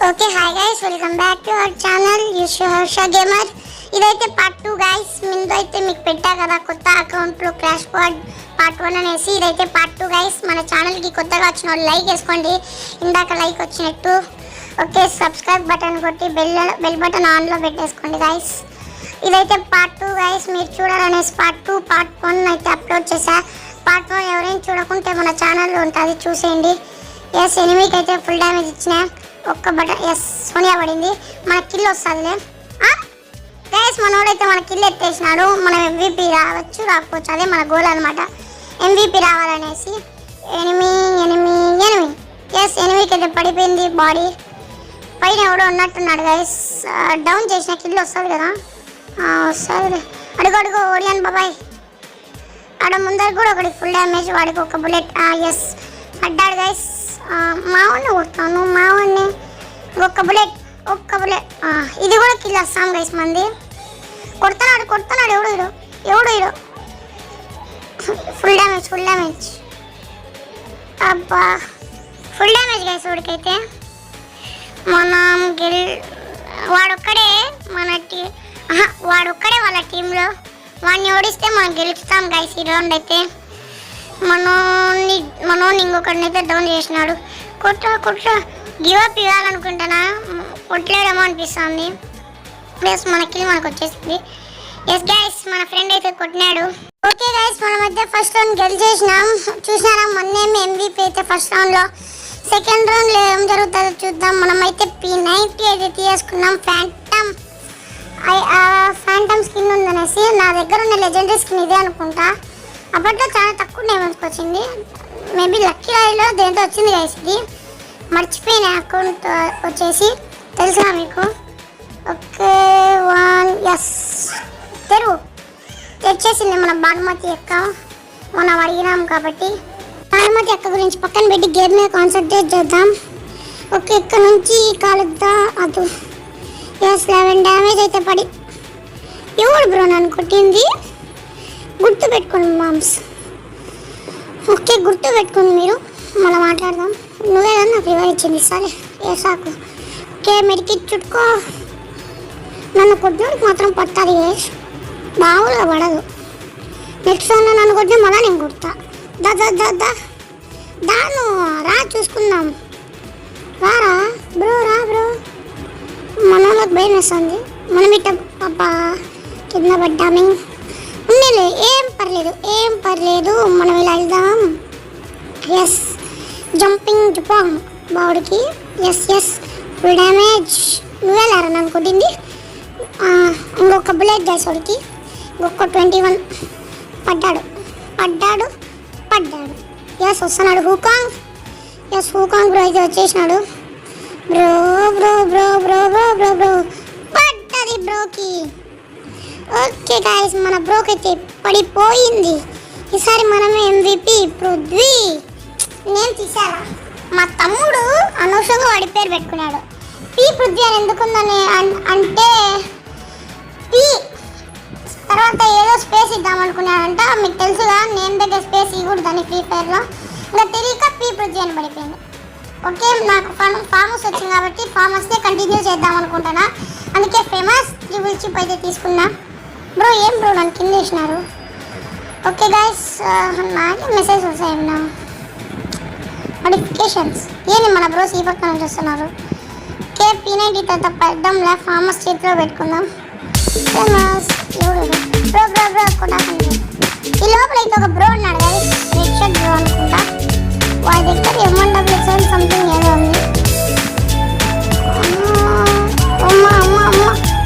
Okay hi guys, welcome back to our channel Harsha gamer. ఇదైతే part 2 guys. ముందు అయితే మీకు పెట్టా కదా కొత్త అకౌంట్లో క్రాష్ స్క్వాడ్ పార్ట్ 1 అనేసి. ఇదైతే పార్ట్ 2 గైస్. మన ఛానల్కి కొత్తగా వచ్చిన వాళ్ళు లైక్ వేసుకోండి, ఇందాక లైక్ వచ్చినట్టు. ఓకే, సబ్స్క్రైబ్ బటన్ కొట్టి బెల్ బటన్ ఆన్లో పెట్టేసుకోండి గైస్. ఇదైతే పార్ట్ 2 గైస్. మీరు చూడాలనేసి పార్ట్ 1 అయితే అప్లోడ్ చేశా. పార్ట్ 1 ఎవరైనా చూడకుంటే మన ఛానల్లో ఉంటుంది, చూసేయండి. ఎస్, ఎనిమికి అయితే ఫుల్ డ్యామేజ్ ఇచ్చిన ఒక్క బటన్. ఎస్, సోనియా పడింది. మన కిల్ వస్తుందిలే గైస్. మనోడైతే మన కిల్ ఎత్తేసినాడు. మనం MVP రావచ్చు రాకపోవచ్చు, అదే మన గోల్ అనమాట, MVP రావాలనేసి. ఎనిమి ఎస్, ఎనిమికి అయితే పడిపోయింది బాడీ. పైన ఎవడో ఉన్నట్టున్నాడు గైస్. డౌన్ చేసిన కిల్ వస్తుంది కదా, వస్తుంది. అడుగు ఓడియన్ బాబాయ్. ఆడ ముందర కూడా ఒకటి ఫుల్ డ్యామేజ్, వాడికి ఒక బుల్లెట్. ఎస్, పడ్డాడు గైస్. మావాడిని కొడతాను, మావాడిని. ఒక్క బుల్లెట్. ఇది కూడా కిల్ వస్తాం గైస్. మంది కొడుతున్నాడు. ఎవడు ఇడు. Full damage. అబ్బా, ఫుల్ డ్యామేజ్ గైస్. వాడికైతే మనం వాడొక్కడే వాళ్ళ టీంలో. వాడిని ఓడిస్తే మనం గెలుస్తాం గైస్ ఈ రౌండ్ అయితే. మనోని ఇంకొకరినైతే డౌన్ చేసినాడు. కుట్ర గివ్ అప్ ఇవ్వాలనుకుంటానా, కొట్టలేడేమో అనిపిస్తుంది. ప్లస్ మనకి మనకు వచ్చేసింది. ఎస్ గైస్, మన ఫ్రెండ్ అయితే కొట్టినాడు. ఓకే గైస్, మనం అయితే ఫస్ట్ రౌండ్ గెలిచేసినాం. చూసినారా, మొన్నేమి MVP అయితే ఫస్ట్ రౌండ్లో. సెకండ్ రౌండ్లో ఏం జరుగుతుందో చూద్దాం. మనమైతే P90 అయితే తీసుకున్నాం. ఫ్యాంటమ్ స్కిన్ ఉందనేసి. నా దగ్గర ఉన్న లెజెండరీ స్కిన్ ఇదే అనుకుంటా. అప్పట్లో చాలా తక్కువ డ్యామేజ్కి వచ్చింది. మేబీ లక్కీ రాయిలో దేంతో వచ్చింది గైస్. ఇది మర్చిపోయిన అకౌంట్ వచ్చేసి, తెలుసా మీకు? ఓకే, 1 ఎస్ తెచ్చేసింది మన భానుమతి అక్క. మనం అడిగినాం కాబట్టి భానుమతి అక్క గురించి పక్కన పెట్టి గేమ్ మీద కాన్సన్ట్రేట్ చేద్దాం. ఓకే, ఇక్కడ నుంచి కాలుద్దా. అది ఎస్, 11 డ్యామేజ్ అయితే పడి. ఎవడు బ్రో నన్ను కొట్టింది? గుర్తు పెట్టుకోండి మామ్స్. ఓకే, గుర్తు పెట్టుకోండి మీరు. మనం మాట్లాడదాం. నువ్వేదా నాకు రివైవ్ ఇచ్చింది, సరే ఏ సాకు. ఓకే, మెడికి చుట్టుకో. నన్ను కొట్టినోడికి మాత్రం పడుతుంది గైస్, మామూలుగా పడదు. నెక్స్ట్ రౌండ్లో నన్ను కొట్టిన మళ్ళీ నేను కొడతా. దాను రా, చూసుకుందాం. రారా బ్రో, బ్రో. మన వాళ్ళకి భయం వేస్తుంది. మనం ఇట్ట అబ్బా కింద పడ్డామి. ఉండేలే, ఏం పర్లేదు. మనం ఇలా వెళ్దాం. ఎస్, జంపింగ్ బావుడికి. Yes, full damage. నువ్వేలారా నన్ను కొట్టింది? ఇంకొక బుల్లెట్ గైస్ వాడికి. ఇంకొక 21. పడ్డాడు. ఎస్, వస్తున్నాడు హూకాంగ్. ఎస్, హూకాంగ్ బ్రో అయితే వచ్చేసినాడు. బ్రో పడ్డది బ్రోకి. ఓకే గాయస్, మన బ్రోకి అయితే పడిపోయింది. ఈసారి మనమే MVP. పృథ్వీ నేను తీసారా? మా తమ్ముడు అనవసరంగా వాడి పేరు పెట్టుకున్నాడు. పృథ్వీ అని ఎందుకుందని అంటే తర్వాత ఏదో స్పేస్ ఇద్దామనుకున్నాడంట. మీకు తెలుసుగా, నేమ్ దగ్గర స్పేస్ ఇవ్వకూడదని ఫ్రీ ఫైర్లో. ఇంకా తెలియక పృథ్వీ అని పడిపోయింది. ఓకే, నాకు ఫామస్ వచ్చింది కాబట్టి ఫామస్నే కంటిన్యూ చేద్దాం అనుకుంటున్నా. అందుకే ఫేమస్ ట్రిపుల్ చిప్ అయితే తీసుకున్నా. బ్రో ఏం బ్రో నన్ను కింద వేసినారు? ఓకే గైస్, నాకే మెసేజ్ వస్తాయేమన్నా నోటిఫికేషన్స్. ఏంటి మన బ్రోస్ ఈ పక్కన నుంచి వస్తున్నారు? ఓకే, P90 తర్వాత పెద్దంలా ఫామస్ చేతిలో పెట్టుకుందాం. ఫేమస్ బ్రో కొట్టాకండి. ఈ లోపల అయితే ఒక బ్రో ఉన్నాడు గైస్, రెడ్ షర్ట్ బ్రో అనుకుంటా. వాడి దగ్గర M1W7 సంథింగ్ ఏదో ఉంది. అమ్మ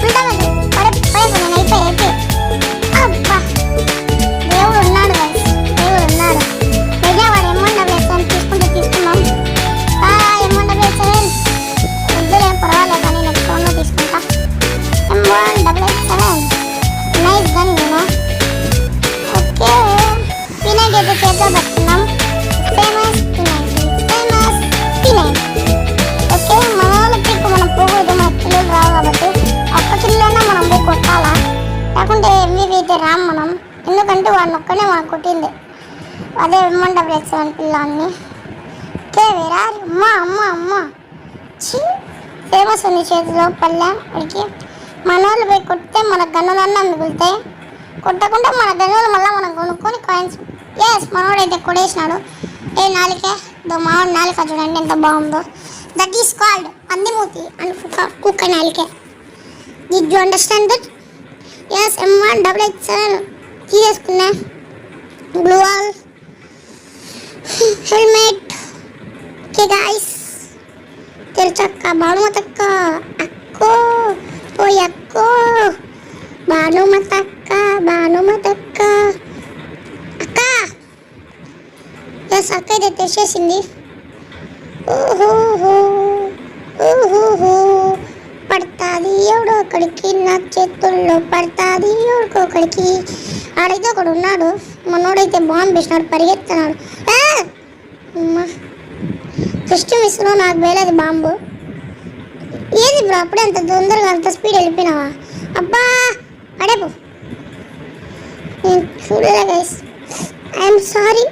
ఫుల్ డ్యామేజ్. నేను అయిపోయి అబ్బా, దేవుడు ఉన్నాడు గైస్, నిజా. వాడు M1W7 తీసుకుందాం. M1W7 వద్దులే, పర్వాలేదు, కానీ నెక్స్ట్ రౌండ్లో తీసుకుంటా. M1W7 నైస్ గన్ నేను. ఓకే, P90 అయితే చేతిలో పట్టుకుందాం. Famous P90. ఓకే, మన వాళ్ళ ట్రిక్ మనం పోకూడదు, మన పిల్లలు రావు కాబట్టి ఒక్క కిల్లైనా మనం పోయి కొట్టాలా, లేకుంటే MVP అయితే రాము మనం. ఎందుకంటే వాడిని ఒక్కనే మనం కొట్టింది. అదే M1W7 పిల్లాన్ని. ఓకే, వేరే అమ్మ ఛీ ఫేమస్ ఉంది చేతిలో పల్లె వాడికి. మన వాళ్ళు పోయి కొడితే మన గన్నులన్నా మిగులుతాయి, కొట్టకుండా మన గన్నులు మళ్ళీ మనం కొనుక్కొని కాయిన్స్. ఎస్ మనోడైతే కొడేసినాడు. ఏ నాలికే మావాడు నాలిక చూడండి ఎంత బాగుందో. దట్ ఈస్ కాల్డ్ పందిమూతి అండ్ కుక్క నాలికే. Did you understand that? Yes M1XXL తీసేసుకున్నా. Blue wall helmet. Okay guys తెరచక్క భానుమతక్క అక్కో పోయి అక్కో భానుమతక్క అక్క. ఎస్ అక్క అయితే తెచ్చేసింది. ఓహోహో పడుతుంది ఎవడో ఒకడికి, నా చేతుల్లో పడుతుంది ఎవడికొకడికి. ఆడైతే ఒకడు ఉన్నాడు, మనోడైతే బాంబు వేసినాడు, పరిగెత్తున్నాడు. ఫస్ట్ మిస్లో నాకు వేలేదు బాంబు. ఏది బ్రో అప్పుడే అంత తొందరగా అంత స్పీడ్ వెళ్ళిపోయినావా? అబ్బా అడేపు నేను చూడలే గైస్, ఐఎమ్ సారీ.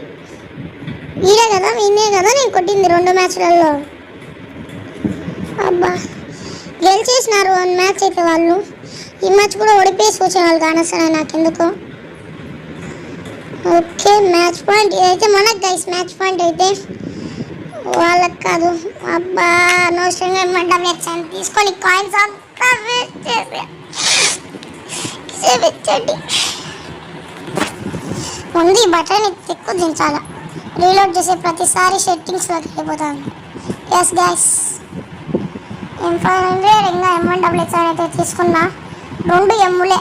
ఈడే కదా ఈయనే కదా నేను కొట్టింది 2 మ్యాచ్లలో. అబ్బా గెలిచేసినారు 1 మ్యాచ్ అయితే వాళ్ళు. ఈ మ్యాచ్ కూడా ఓడిపోయి వచ్చిన వాళ్ళు కానొస్తానే నాకెందుకు. ఓకే మ్యాచ్ పాయింట్ ఇదైతే మనకు గైస్. మ్యాచ్ పాయింట్ అయితే వాళ్ళకి కాదు. అబ్బా అనవసరంగా M1XXL తీసుకొని కాయిన్స్ అంతా వేస్ట్ చేసి ముందు ఈ బటన్ ఎక్కువ దించాలి. రీలోడ్ చేసే ప్రతిసారి సెట్టింగ్స్లోకి వెళ్ళిపోతాను. ఎస్ గైస్ M500 ఇంకా M1XXL అయితే తీసుకున్నా. 2 ఎమ్ములే.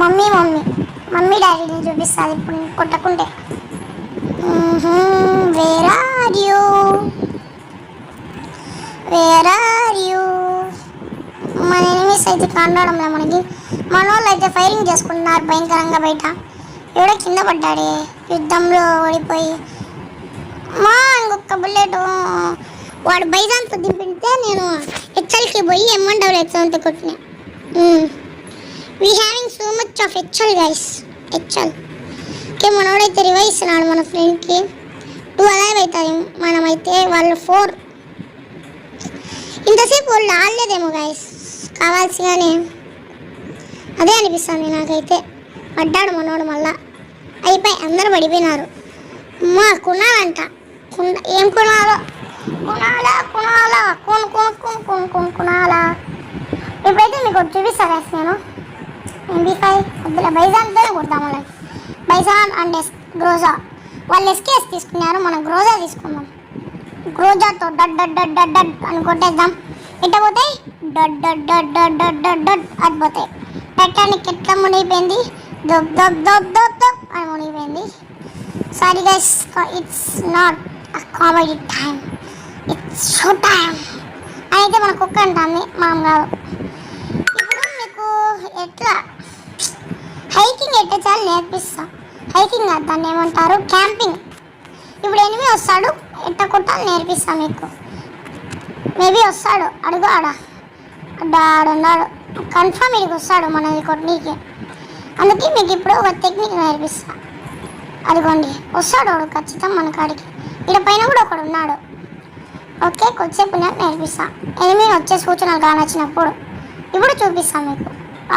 మమ్మీ డాడీని చూపిస్తుంది ఇప్పుడు కొట్టకుంటే. Where are you? మన ఎనిమీస్ అయితే కనడంలే మనకి. మన వాళ్ళు అయితే ఫైరింగ్ చేసుకుంటున్నారు భయంకరంగా బయట. ఎవడో కింద పడ్డాడే యుద్ధంలో ఓడిపోయి. ఇంకొక బుల్లెట్ వాడు బైజాన్తో దింపితే నేను హెచ్ఎల్కి పోయి M1XXL కొట్టినా. We having so much of HL guys. HL okay మనోడైతే రివైవ్ ఇస్తున్నాడు మన ఫ్రెండ్కి. 2 అలైవ్ అవుతాయి, మనమైతే వాళ్ళు 4. ఇంతసేపు వాళ్ళు ఆడలేదేమో గైస్, కావాల్సిగానే అదే అనిపిస్తుంది నాకైతే. పడ్డాడు మనోడు మళ్ళా. అయిపోయి అందరూ పడిపోయినారు. కొనాలంట. ఏం కొనాలో కొనాలా. ఇప్పుడైతే మీకు చూపిస్తా గైస్. నేను MP5 వద్దులే, బైజాన్తోనే కొడతాము. బైజాన్ అండ్ గ్రోజా. వాళ్ళు SKS తీసుకున్నారు, మనం గ్రోజా తీసుకున్నాం. గ్రోజాతో డడ్ అని కొట్టేద్దాం. ఇట్ట పోతాయి డడ్ అడిపోతాయి. టైటానిక్ ఎట్లా మునిగిపోయింది, దబ్ అని మునిగిపోయింది. Sorry guys, it's not a comedy time, it's show time అయితే మన కుక్క అంటుంది, మనం కాదు. ఇప్పుడు మీకు ఎట్లా హైకింగ్ ఎట్లా చాలా నేర్పిస్తాం. హైకింగ్ కాదు, దాన్ని ఏమంటారు, క్యాంపింగ్. ఇప్పుడు ఎనిమిది వస్తాడు, ఎట్లా కొట్టాలి నేర్పిస్తాం మీకు. మేబీ వస్తాడు, అడుగు ఆడున్నాడు కన్ఫర్మ్ ఇడికి వస్తాడు మనది కొట్నీకి. అందుకే మీకు ఇప్పుడు ఒక టెక్నిక్ నేర్పిస్తా. అదిగోండి వస్తాడు వాడు ఖచ్చితం మన కాడికి. ఇక్కడ పైన కూడా ఒకడు ఉన్నాడు. ఓకే కొద్దిసేపు నేను నేర్పిస్తా. ఎనిమిది వచ్చే సూచనలు కానొచ్చినప్పుడు ఇప్పుడు చూపిస్తాం మీకు.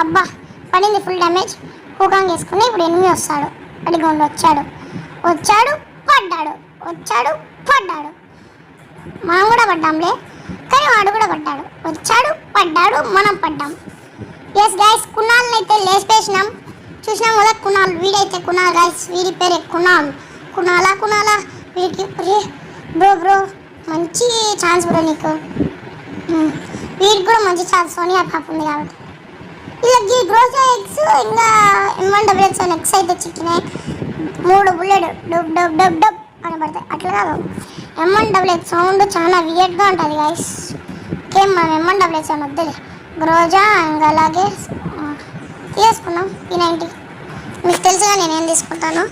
అబ్బా పడింది ఫుల్ డ్యామేజ్. హూకాంగ్ వేసుకుని ఇప్పుడు ఎనిమిది వస్తాడు. అడిగోండి వచ్చాడు పడ్డాడు. మనం కూడా పడ్డాంలే, కానీ వాడు కూడా పడ్డాడు. పడ్డాడు మనం పడ్డాం. ఎస్ గైస్, కునాల్ని అయితే లేపేసినాం. చూసినాం కదా కునాల్, వీడైతే కునాల్ గైస్, వీడి పేరే కునాలా వీడికి. బ్రో మంచి ఛాన్స్ బ్రో నీకు. వీడికి కూడా మంచి ఛాన్స్, సోనియా పాప ఉంది కాబట్టి. ఇలా గ్రోజా ఎగ్స్ ఇంకా M1XXL ఎగ్స్ అయితే చిక్కినాయి. 3 బుల్లెట్ డబ్ అని పడతాయి. అట్లా కాదు, M1XXL సౌండ్ చాలా వియర్డ్గా ఉంటుంది గైస్. ఓకే మనం M1XXL వద్దులే, గ్రోజా ఇంకా అలాగే తీసుకున్నాం. P90 మీకు తెలుసుగా నేనేం తీసుకుంటాను.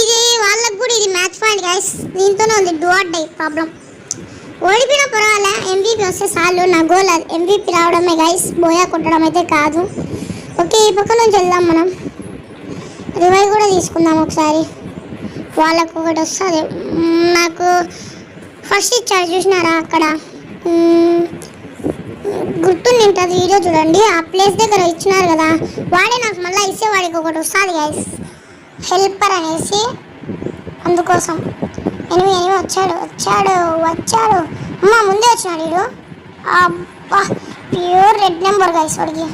ఇది వాళ్ళకు కూడా ఇది మ్యాచ్ పాయింట్ గైస్. దీంతోనే ఉంది డూ ఆర్ డై ప్రాబ్లం. ఓడిపోయినా పర్వాలే, MVP వస్తే చాలు. నా గోల్ అది MVP రావడమే గైస్, బోయా కొట్టడం అయితే కాదు. ఓకే ఈ పక్క నుంచి వెళ్దాం మనం. రివైవ్ కూడా తీసుకుందాం ఒకసారి. వాళ్ళకు ఒకటి వస్తుంది, నాకు ఫస్ట్ ఇచ్చాడు చూసినారా అక్కడ. ఉంటుంది వీడియో చూడండి. ఆ ప్లేస్ దగ్గర ఇచ్చినారు కదా, వాడే నాకు మళ్ళీ ఇస్తే వాడికి ఒకటి వస్తుంది గైస్, హెల్పర్ అనేసి. అందుకోసం ఎనిమిది వచ్చాడు వచ్చాడు వచ్చాడు. అమ్మ ముందే వచ్చినాడు వీడు. అబ్బా ప్యూర్ రెడ్ నెంబర్ గైస్ వాడికి.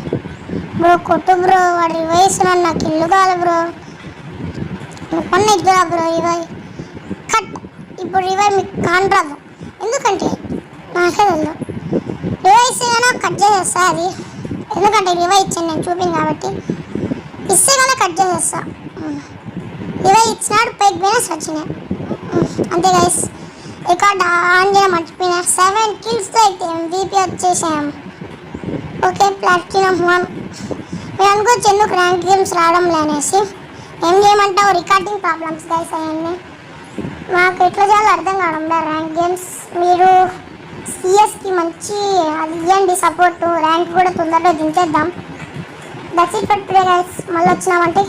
బ్రో కొట్టు బ్రో, వాడు రివైస్తున్నాడు, నాకు ఇల్లు కావాలి బ్రో. కొన్న ఇద్దురా బ్రో రివై. కట్. ఇప్పుడు రివై మీకు కానరాదు, ఎందుకంటే నాకే తెలియదు. రివై ఇస్తే కానీ కట్ చేసేస్తా అది, ఎందుకంటే రివై ఇచ్చాను నేను చూపింది కాబట్టి. ఇస్తే కానీ కట్ చేసేస్తా. రివై ఇచ్చినాడు, పైకి పోయినా వచ్చినాయి అంతే గైస్. రికార్డ్ ఆన్ చేయడం మర్చిపోయినా. 7 kills అయితే MVP వచ్చేసాం. Okay platinum 1. మీరు అనుకోవచ్చు ఎందుకు ర్యాంక్ గేమ్స్ రావడం అనేసి. ఏం చేయమంటావు, రికార్డింగ్ ప్రాబ్లమ్స్ గైస్ అవన్నీ. నాకు ఎట్లా చేయాలో అర్థం కావడం లేదు ర్యాంక్ గేమ్స్. మీరు సిఎస్కి మంచి అది ఇవ్వండి సపోర్టు, ర్యాంక్ కూడా తొందరగా దించేద్దాం. That's it for today guys. మళ్ళీ వచ్చినామంటే